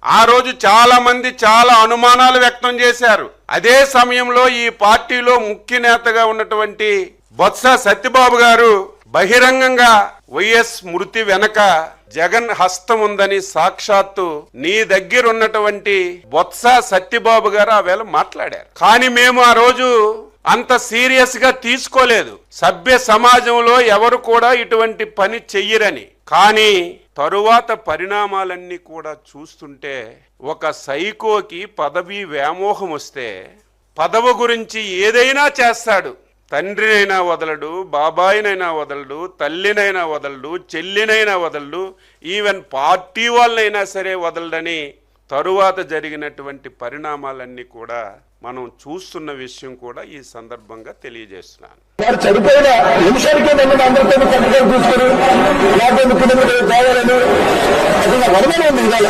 ఆ రోజు చాలా మంది చాలా అనుమానాలు వ్యక్తం చేశారు. అదే సమయంలో ఈ పార్టీలో ముఖ్య నేతగా ఉన్నటువంటి బొత్స సత్యబాబు గారు బహిరంగంగా వైఎస్ మృతి వెనక జగన్ హస్తం ఉందని సాక్షాత్తు నీ దగ్గర ఉన్నటువంటి బొత్స సత్యబాబు గారు ఆ వేళ మాట్లాడారు. కానీ మేము ఆ రోజు అంత సీరియస్ గా తీసుకోలేదు. సభ్య సమాజంలో ఎవరు కూడా ఇటువంటి పని చెయ్యరని. కానీ తరువాత పరిణామాలన్నీ కూడా చూస్తుంటే ఒక సైకోకి పదవి వ్యామోహం వస్తే పదవి గురించి ఏదైనా చేస్తాడు. తండ్రినైనా వదలడు, బాబాయినైనా వదలడు, తల్లినైనా వదలడు, చెల్లినైనా వదలడు, ఈవెన్ పార్టీ వాళ్ళనైనా సరే వదలడని తరువాత జరిగినటువంటి పరిణామాలన్నీ కూడా మనం చూస్తున్న విషయం కూడా ఈ సందర్భంగా తెలియజేస్తున్నాను. చనిపోయిన నిమిషానికే నన్ను అందరితో పట్టుకొని తీసుకుని 50 కిలోమీటర్లు కావాలని అది నా వరమైన ఉంది ఇవాళ.